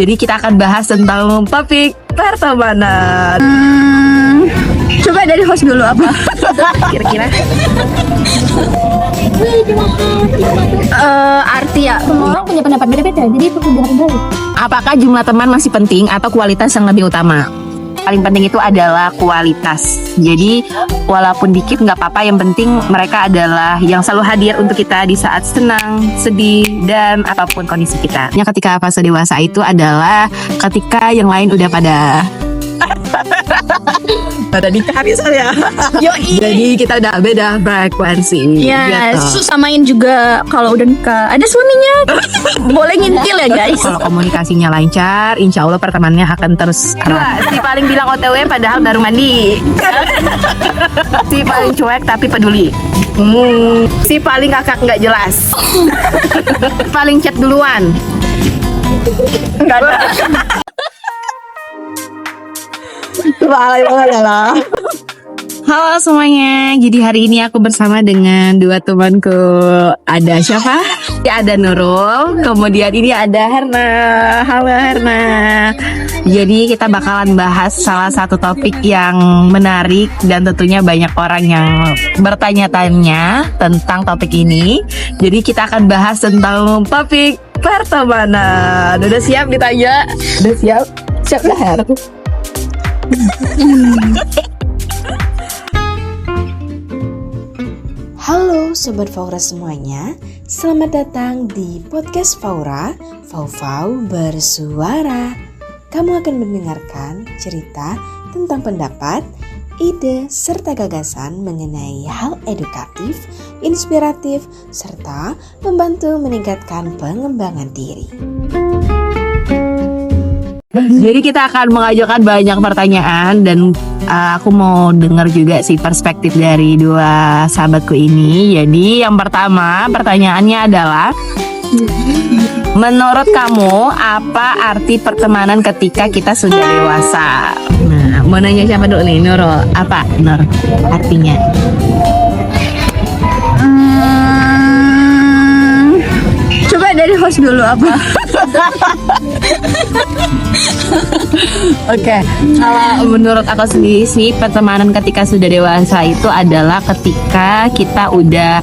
Jadi kita akan bahas tentang topik pertemanan. Coba dari host dulu apa? Kira-kira Arti ya. Semua orang punya pendapat beda-beda, jadi itu pendapat baru. apakah jumlah teman masih penting atau kualitas yang lebih utama? Paling penting itu adalah kualitas. Jadi walaupun dikit nggak apa-apa, yang penting mereka adalah yang selalu hadir untuk kita di saat senang, sedih, dan apapun kondisi kita. Yang ketika fase dewasa itu adalah ketika yang lain udah pada nikah misalnya. Jadi kita udah beda frekuensi. Ya, gitu. samain juga kalau udah nikah. Ada suaminya. Boleh ngintil ya guys. Kalau komunikasinya lancar, insya Allah pertemanannya akan terus erat. Si paling bilang OTW padahal baru mandi. Si paling cuek tapi peduli. Si paling kakak nggak jelas. Paling chat duluan. Nggak ada. Halo semuanya, jadi hari ini aku bersama dengan dua temanku. Ada siapa? Ada Nurul, kemudian ini ada Herna. Halo Herna. Jadi kita bakalan bahas salah satu topik yang menarik dan tentunya banyak orang yang bertanya-tanya tentang topik ini. Jadi kita akan bahas tentang topik pertemanan. Udah siap ditanya? Udah siap? Siap lah Her? Halo Sobat Faura semuanya, selamat datang di Podcast Faura, Fau-Fau Bersuara. Kamu akan mendengarkan cerita tentang pendapat, ide, serta gagasan mengenai hal edukatif, inspiratif, serta membantu meningkatkan pengembangan diri. Jadi kita akan mengajukan banyak pertanyaan dan aku mau dengar juga sih perspektif dari dua sahabatku ini. Jadi yang pertama pertanyaannya adalah, menurut kamu apa arti pertemanan ketika kita sudah dewasa? Nah, mau nanya siapa dulu nih? Nurul, apa Nur artinya? Coba dari host dulu apa? Oke, kalau menurut aku sendiri sih pertemanan ketika sudah dewasa itu adalah ketika kita udah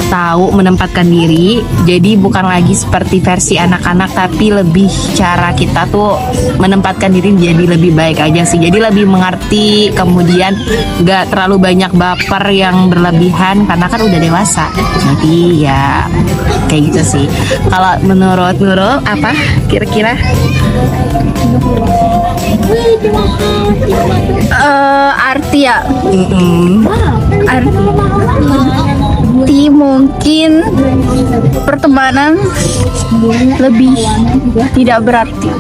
tahu menempatkan diri. Jadi bukan lagi seperti versi anak-anak, tapi lebih cara kita tuh menempatkan diri jadi lebih baik aja sih. Jadi lebih mengerti, kemudian gak terlalu banyak baper yang berlebihan karena kan udah dewasa. Jadi ya kayak gitu sih. Kalau menurut Nurul apa kira-kira? Arti ya. Arti mungkin pertemanan lebih tidak berarti.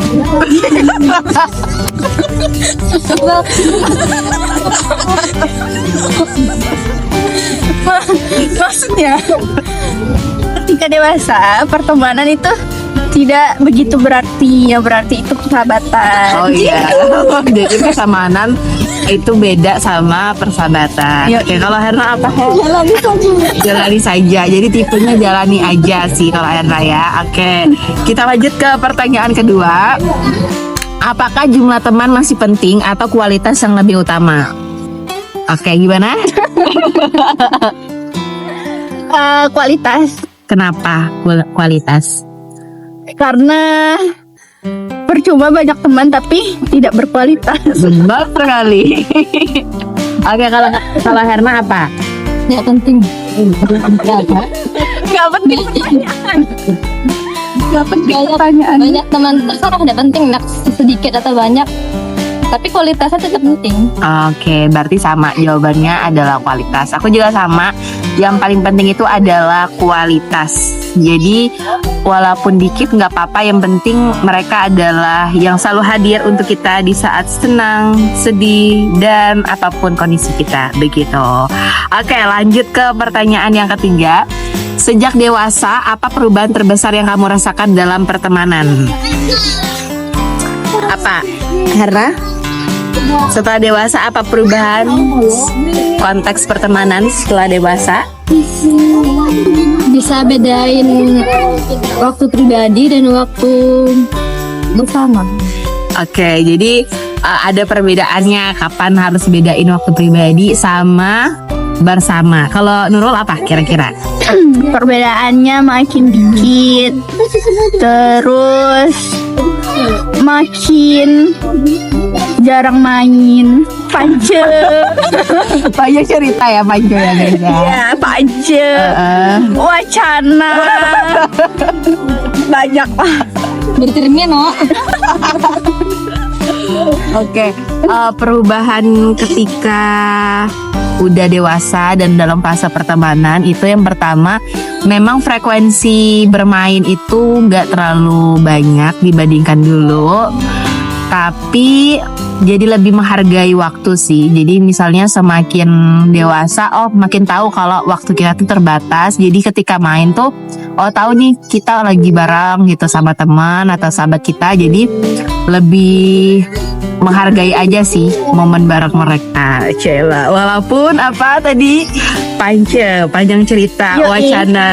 Maksudnya ketika dewasa pertemanan itu tidak begitu berarti, ya berarti itu persahabatan. Oh iya. Jadi pertemanan itu beda sama persahabatan. Oke, kalau Herna apa? Jalani saja. Jalani saja. Jadi tipenya jalani aja sih kalau Herna ya. Oke, kita lanjut ke pertanyaan kedua. Apakah jumlah teman masih penting atau kualitas yang lebih utama? Oke, gimana? Kualitas. Kenapa kualitas? Karena percuma banyak teman tapi tidak berkualitas. Benar sekali. Oke, kalau Herna apa? Nggak penting. Nggak penting. Nggak penting pertanyaan. Banyak teman terserah, tidak penting nak sedikit atau banyak, tapi kualitasnya tetap penting. Oke, berarti sama jawabannya adalah kualitas. Aku juga sama. Yang paling penting itu adalah kualitas. Jadi walaupun dikit nggak apa-apa, yang penting mereka adalah yang selalu hadir untuk kita di saat senang, sedih, dan apapun kondisi kita. Begitu. Oke, lanjut ke pertanyaan yang ketiga. Sejak dewasa, apa perubahan terbesar yang kamu rasakan dalam pertemanan? Apa? Herna? Setelah dewasa, apa perubahan konteks pertemanan setelah dewasa? Bisa bedain waktu pribadi dan waktu bersama. Oke, jadi ada perbedaannya kapan harus bedain waktu pribadi sama bersama. Kalau Nurul apa kira-kira? Perbedaannya makin dikit, terus makin jarang main, pance. Banyak cerita ya Panco ya guys ya. Ya, pance, wacana, banyak lah. Bercermin no. Oke, perubahan ketika udah dewasa dan dalam fase pertemanan itu yang pertama, memang frekuensi bermain itu nggak terlalu banyak dibandingkan dulu, tapi jadi lebih menghargai waktu sih. Jadi misalnya semakin dewasa, makin tahu kalau waktu kita tuh terbatas. Jadi ketika main tuh, tahu nih kita lagi bareng gitu sama teman atau sahabat kita. Jadi lebih menghargai aja sih momen bareng mereka. Cela, walaupun apa tadi panjang cerita, wacana,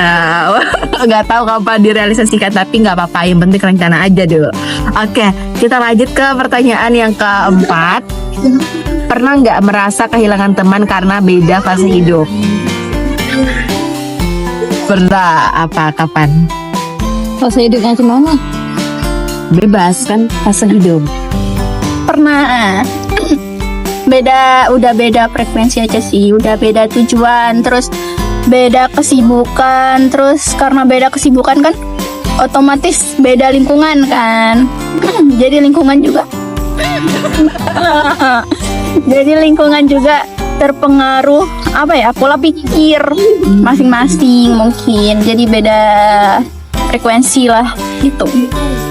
nggak tahu kapan direalisasikan, tapi nggak apa-apa, yang penting rencana aja dulu. Oke, kita lanjut ke pertanyaan yang keempat. Pernah nggak merasa kehilangan teman karena beda fase hidup? Pernah. Apa, kapan? Fase hidupnya gimana? Bebas kan fase hidup. Pernah. Udah beda frekuensi aja sih, udah beda tujuan, terus beda kesibukan, terus karena beda kesibukan kan otomatis beda lingkungan kan. Jadi lingkungan juga terpengaruh pola pikir masing-masing mungkin, jadi beda frekuensi lah gitu.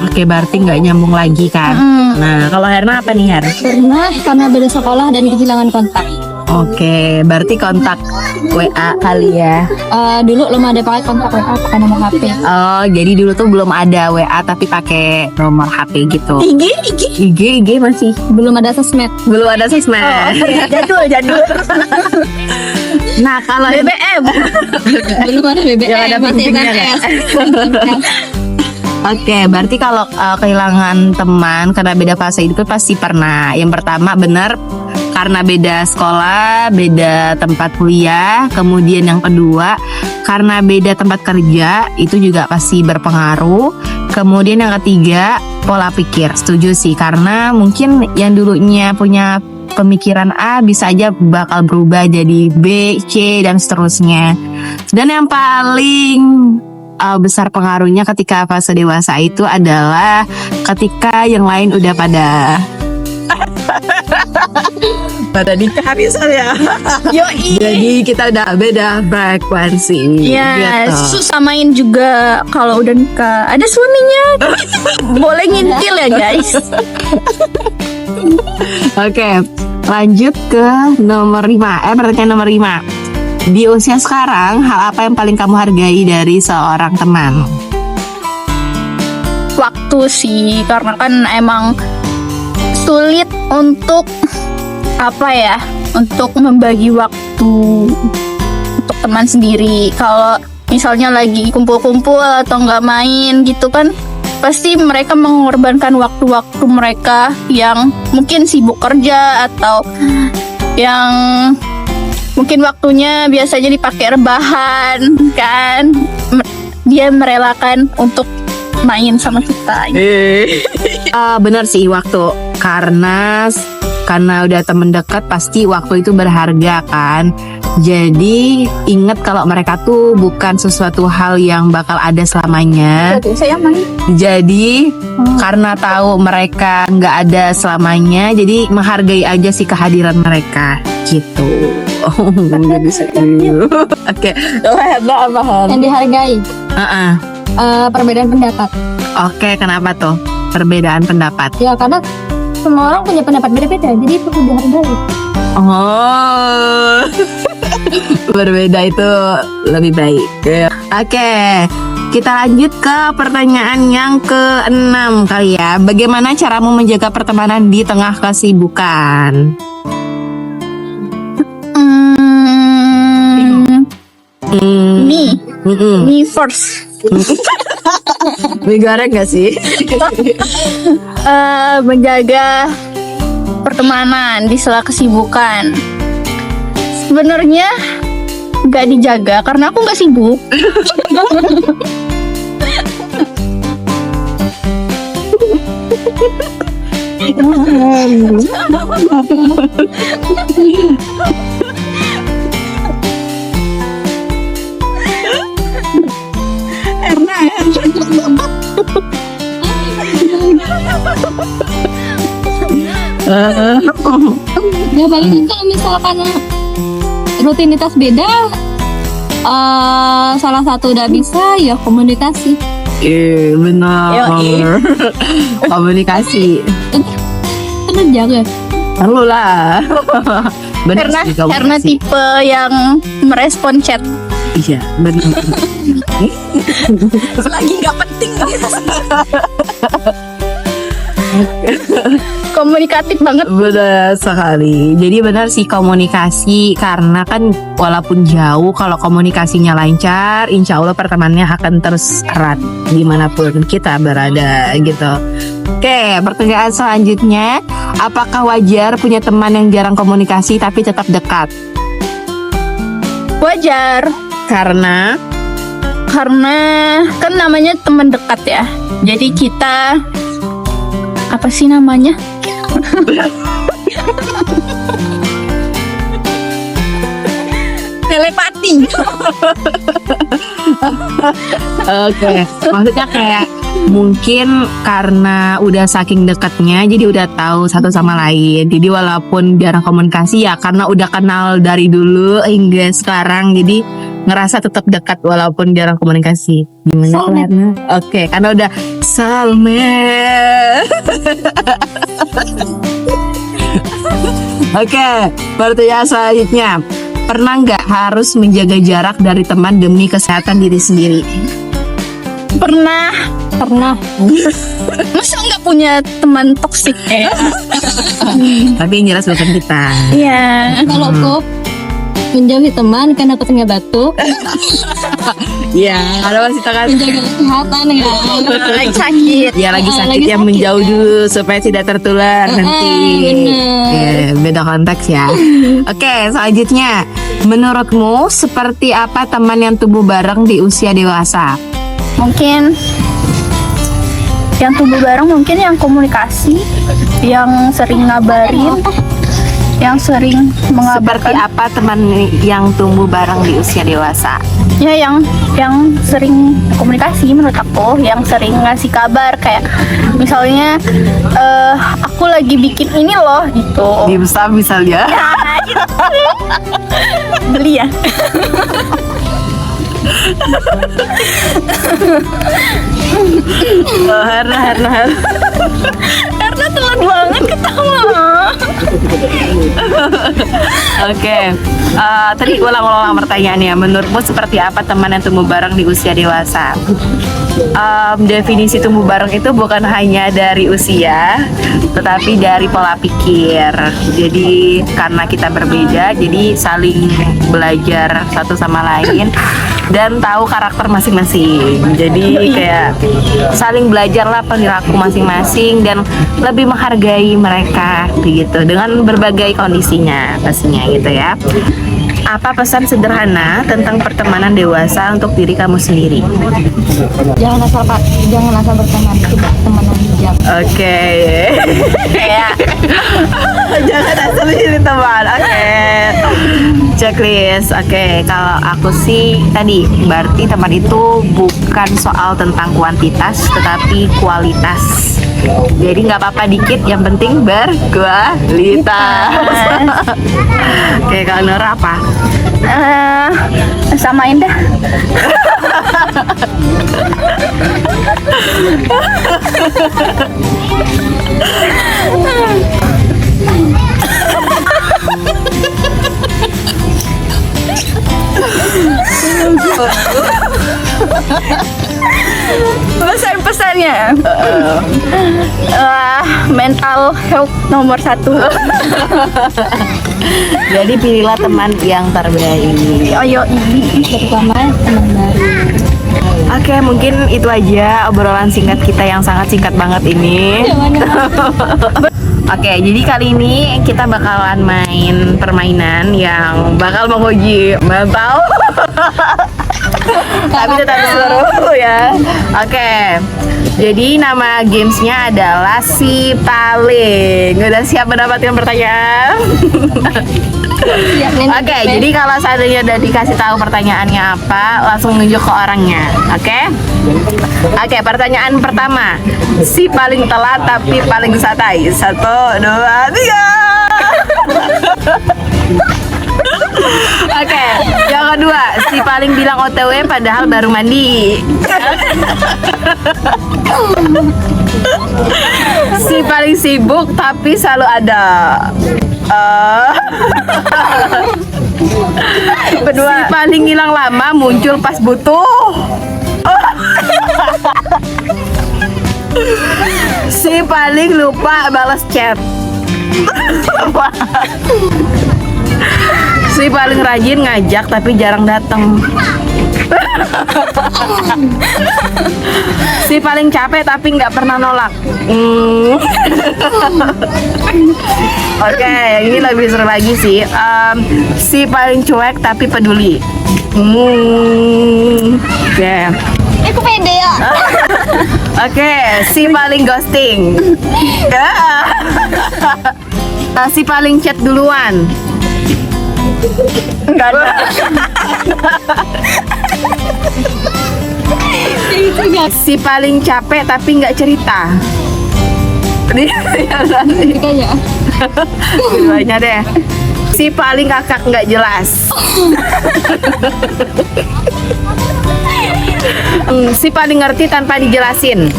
Oke, berarti nggak nyambung lagi kan? Nah, kalau Herna apa nih Her? Pernah karena beda sekolah dan kehilangan kontak. Oke, berarti kontak WA kali ya? Dulu belum ada pakai kontak WA, pakai nomor HP. Oh, jadi dulu tuh belum ada WA tapi pakai nomor HP gitu. IG masih Belum ada sosmed. belum ada sosmed. Jadul. Nah, kalau BBM. Belum ada BBM. Yang ada masih pentingnya SMS. Oke, berarti kalau kehilangan teman karena beda fase itu pasti pernah. Yang pertama benar karena beda sekolah, beda tempat kuliah. Kemudian yang kedua karena beda tempat kerja, itu juga pasti berpengaruh. Kemudian yang ketiga pola pikir. Setuju sih, karena mungkin yang dulunya punya pemikiran A bisa aja bakal berubah jadi B, C, dan seterusnya. Dan yang paling besar pengaruhnya ketika fase dewasa itu adalah ketika yang lain udah pada nikah misalnya. Jadi kita udah beda frekuensi. Ya, gitu. susah main juga kalau udah nikah. Ada suaminya, boleh ngintil ya guys. Oke, lanjut ke nomor 5. Pertanyaan nomor 5. Di usia sekarang, hal apa yang paling kamu hargai dari seorang teman? Waktu sih, karena kan emang sulit untuk untuk membagi waktu untuk teman sendiri. Kalau misalnya lagi kumpul-kumpul atau nggak main gitu kan, pasti mereka mengorbankan waktu-waktu mereka yang mungkin sibuk kerja atau yang mungkin waktunya biasanya dipakai rebahan kan. Dia merelakan untuk main sama kita. Bener sih, waktu. Karena udah temen dekat pasti waktu itu berharga kan. Jadi ingat kalau mereka tuh bukan sesuatu hal yang bakal ada selamanya. Saya main. Jadi karena tahu mereka nggak ada selamanya, jadi menghargai aja sih kehadiran mereka gitu. Jadi serius. Oke, apa? Yang dihargai. Perbedaan pendapat. Oke, kenapa tuh perbedaan pendapat? Ya karena semua orang punya pendapat beda-beda, jadi itu dihargai. Oh, berbeda itu lebih baik. Oke, kita lanjut ke pertanyaan yang ke-6 kali ya. Bagaimana caramu menjaga pertemanan di tengah kesibukan? Me first. Mie goreng gak sih? Menjaga pertemanan di sela kesibukan. Sebenarnya nggak dijaga karena aku nggak sibuk. Ya paling kalau misalkan rutinitas beda, salah satu udah bisa ya komunikasi. Benar. Komunikasi. Terus jaga. Perlu lah. Benar Karena sih, komunikasi. karena tipe yang merespon chat. Iya, benar. Lagi nggak penting. Komunikatif banget. Benar sekali. Jadi benar sih komunikasi, karena kan walaupun jauh, kalau komunikasinya lancar, insya Allah pertemanannya akan terus erat dimanapun kita berada gitu. Oke, pertanyaan selanjutnya, apakah wajar punya teman yang jarang komunikasi tapi tetap dekat? Wajar. Karena Kan namanya teman dekat ya. Jadi kita apa sih namanya? Telepati. oke, maksudnya kayak mungkin karena udah saking dekatnya, jadi udah tahu satu sama lain. Jadi walaupun jarang komunikasi ya karena udah kenal dari dulu hingga sekarang, jadi ngerasa tetap dekat walaupun jarang komunikasi. Gimana Soulmate. Clarna? Oke, karena udah soulmate. Oke, pertanyaan selanjutnya, pernah nggak harus menjaga jarak dari teman demi kesehatan diri sendiri? Pernah. Hmm. Masa nggak punya teman toksik ya? Tapi yang jelas bukan kita. Iya. Kalau aku menjauhi teman karena takutnya batuk, Iya, ada masih tangan. menjaga kesehatan ya. Lagi sakit. Ya lagi sakit Lagi ya, sakit, menjauh ya. dulu supaya tidak tertular nanti. bener. Beda konteks ya. Oke, selanjutnya, menurutmu seperti apa teman yang tumbuh bareng di usia dewasa? Mungkin yang tumbuh bareng, mungkin yang komunikasi, yang sering ngabarin, yang sering Seperti mengabarkan. apa teman yang tumbuh bareng di usia dewasa? Ya yang sering komunikasi menurut aku, yang sering ngasih kabar kayak misalnya aku lagi bikin ini loh gitu. Dimsum misalnya. Beli ya. Karena Karena telat banget ketawa. Oke, tadi ulang-ulang pertanyaannya. Menurutmu seperti apa teman yang tumbuh bareng di usia dewasa? Definisi tumbuh bareng itu bukan hanya dari usia, tetapi dari pola pikir. Jadi karena kita berbeda, jadi saling belajar satu sama lain dan tahu karakter masing-masing. Jadi kayak saling belajar lah perilaku masing-masing dan lebih menghargai mereka begitu dengan berbagai kondisinya pastinya gitu ya. Apa pesan sederhana tentang pertemanan dewasa untuk diri kamu sendiri? Jangan asal berteman, tidak temenan bijak. Oke. Kayak Jangan asal jadi teman. Oke. Checklist. Oke, kalau aku sih tadi berarti teman itu bukan soal tentang kuantitas tetapi kualitas. Jadi nggak apa-apa dikit, yang penting berkualitas. Oke, kalau Nora apa? samain dah. Pesan-pesannya mental health nomor 1. Jadi pilihlah teman yang terbaik. Ayo ini Terutama teman baru. Oke, mungkin itu aja obrolan singkat kita yang sangat singkat banget ini. Oke, jadi kali ini kita bakalan main permainan yang bakal menguji mental. Tapi tetap seru ya. Oke, jadi nama gamesnya adalah Si Paling. Udah siap mendapatkan pertanyaan? Oke, jadi kalau seandainya udah dikasih tahu pertanyaannya apa, langsung nunjuk ke orangnya. Oke, pertanyaan pertama. Si paling telat tapi paling santai. 1, 2, 3. Oke, yang kedua. Si paling bilang OTW padahal baru mandi. Si paling sibuk tapi selalu ada. Kedua, si paling hilang lama muncul pas butuh. Si paling lupa balas chat. Si paling rajin ngajak tapi jarang datang. Si paling capek tapi nggak pernah nolak. Oke, yang ini lebih seru lagi sih. Si paling cuek tapi peduli. Oke. Aku pede ya. Oke, si paling ghosting. Si paling chat duluan. Enggak ada. Si paling capek tapi nggak cerita. Kayaknya. Keduanya deh. Si paling kakak nggak jelas. Si paling ngerti tanpa dijelasin.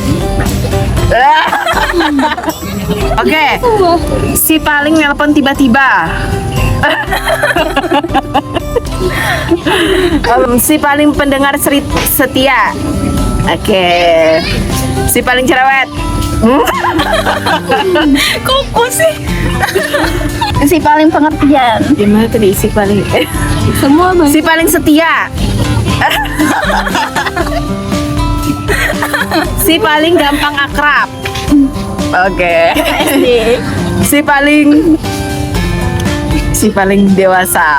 Oke. Si paling nelpon tiba-tiba. Si paling pendengar setia. Oke. Si paling cerewet. Kuku sih. Si paling pengertian. Gimana tadi si paling? Semua bang. Si paling setia. Si paling gampang akrab. Oke. Si paling dewasa.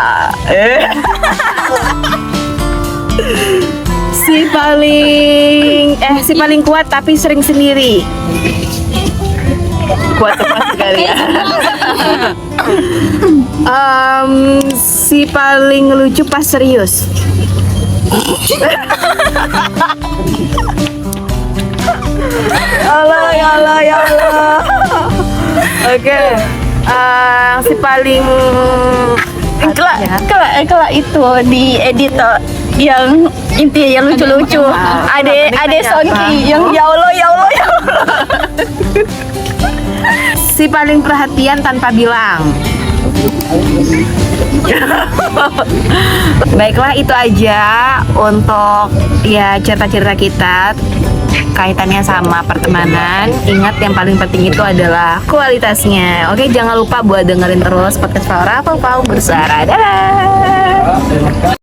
Si paling kuat tapi sering sendiri. Kuat tepat sekali ya. Si paling lucu pas serius. Allah ya Allah ya Allah. Oke. Si paling Kelak itu di edit yang intinya yang lucu-lucu. Ada Sonki yang ya Allah ya Allah ya Allah. Si paling perhatian tanpa bilang. Baiklah, itu aja untuk ya cerita-cerita kita kaitannya sama pertemanan. Ingat, yang paling penting itu adalah kualitasnya. Oke, jangan lupa buat dengerin terus podcast Faura Pau Bersuara. Dadah.